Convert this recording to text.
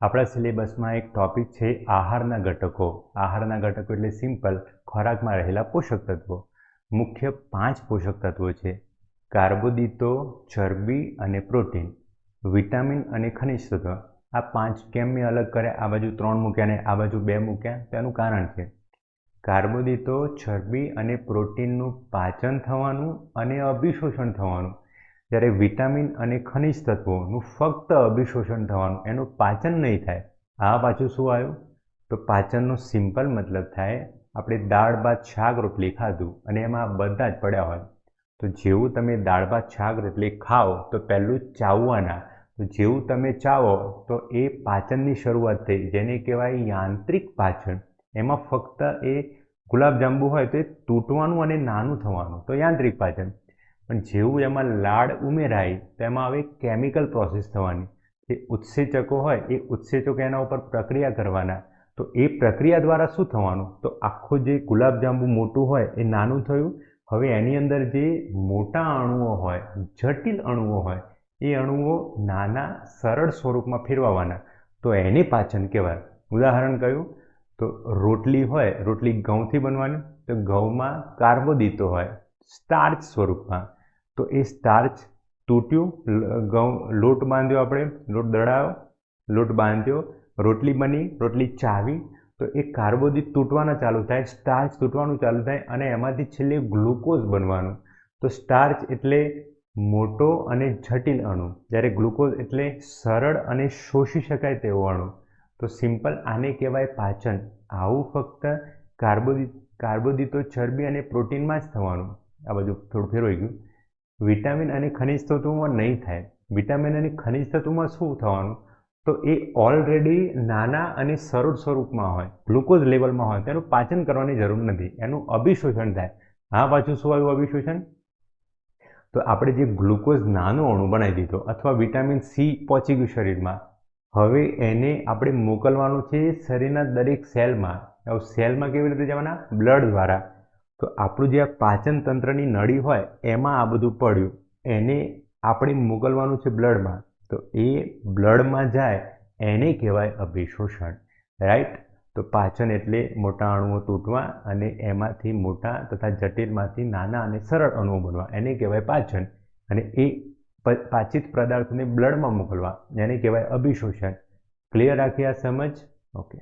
આપણા સિલેબસમાં એક ટોપિક છે આહારના ઘટકો. આહારના ઘટકો એટલે સિમ્પલ ખોરાકમાં રહેલા પોષક તત્વો. મુખ્ય 5 પોષક તત્વો છે: કાર્બોદિતો, ચરબી અને પ્રોટીન, વિટામિન અને ખનિજ તત્વ. આ 5 કેમ મેં અલગ કર્યા, આ બાજુ 3 મૂક્યા ને આ બાજુ 2 મૂક્યા? તેનું કારણ છે કાર્બોદિતો, ચરબી અને પ્રોટીનનું પાચન થવાનું અને અભિશોષણ થવાનું, જ્યારે વિટામિન અને ખનિજ તત્વોનું ફક્ત અભિશોષણ થવાનું, એનું પાચન નહીં થાય. આ પાછું શું આવ્યું? તો પાચનનો સિમ્પલ મતલબ થાય આપણે દાળ ભાત શાક રોટલી ખાધું અને એમાં બધા જ પડ્યા હોય, તો જેવું તમે દાળ ભાત શાક રોટલી ખાઓ તો પહેલું ચાવવાના, તો જેવું તમે ચાવો તો એ પાચનની શરૂઆત થઈ, જેને કહેવાય યાંત્રિક પાચન. એમાં ફક્ત એ ગુલાબજાંબુ હોય તો એ તૂટવાનું અને નાનું થવાનું, તો યાંત્રિક પાચન. પણ જેવું એમાં લાડ ઉમેરાય તો એમાં હવે કેમિકલ પ્રોસેસ થવાની. જે ઉત્સેચકો હોય એ ઉત્સેચકો એના ઉપર પ્રક્રિયા કરવાના, તો એ પ્રક્રિયા દ્વારા શું થવાનું? તો આખું જે ગુલાબજાંબુ મોટું હોય એ નાનું થયું. હવે એની અંદર જે મોટા અણુઓ હોય, જટિલ અણુઓ હોય, એ અણુઓ નાના સરળ સ્વરૂપમાં ફેરવવાના, તો એને પાચન કહેવાય. ઉદાહરણ કયું? તો રોટલી હોય, રોટલી ઘઉંથી બનવાની, તો ઘઉંમાં કાર્બોદિતો હોય સ્ટાર્ચ સ્વરૂપમાં, તો એ સ્ટાર્ચ તૂટ્યું, ઘઉં લોટ બાંધ્યો, આપણે લોટ દળાયો, લોટ બાંધ્યો, રોટલી બની, રોટલી ચાવી, તો એ કાર્બોદિત તૂટવાના ચાલુ થાય, સ્ટાર્ચ તૂટવાનું ચાલુ થાય અને એમાંથી છેલ્લે ગ્લુકોઝ બનવાનું. તો સ્ટાર્ચ એટલે મોટો અને જટિલ અણુ, જ્યારે ગ્લુકોઝ એટલે સરળ અને શોષી શકાય તેવો અણુ. તો સિમ્પલ આને કહેવાય પાચન. આવું ફક્ત કાર્બોદિતો, ચરબી અને પ્રોટીનમાં જ થવાનું. આ બાજુ થોડું ફેરવાઈ ગયું. વિટામિન અને ખનિજ તત્વોમાં નહીં થાય. વિટામિન અને ખનિજ તત્વોમાં શું થવાનું? તો એ ઓલરેડી નાના અને સરળ સ્વરૂપમાં હોય, ગ્લુકોઝ લેવલમાં હોય, તેનું પાચન કરવાની જરૂર નથી, એનું અભિશોષણ થાય. આ પાછું શું આવ્યું અભિશોષણ? તો આપણે જે ગ્લુકોઝ નાનો અણુ બનાવી દીધો, અથવા વિટામિન સી પહોંચી ગયું શરીરમાં, હવે એને આપણે મોકલવાનું છે શરીરના દરેક સેલમાં. સેલમાં કેવી રીતે જવાના? બ્લડ દ્વારા. તો આપણું જે આ પાચન તંત્રની નળી હોય એમાં આ બધું પડ્યું, એને આપણે મોકલવાનું છે બ્લડમાં, તો એ બ્લડમાં જાય એને કહેવાય અભિશોષણ. રાઈટ? તો પાચન એટલે મોટા અણુઓ તૂટવા અને એમાંથી મોટા તથા જટિલમાંથી નાના અને સરળ અણુઓ બનવા, એને કહેવાય પાચન. અને એ પાચિત પદાર્થોને બ્લડમાં મોકલવા, એને કહેવાય અભિશોષણ. ક્લિયર રાખી આ સમજ? ઓકે.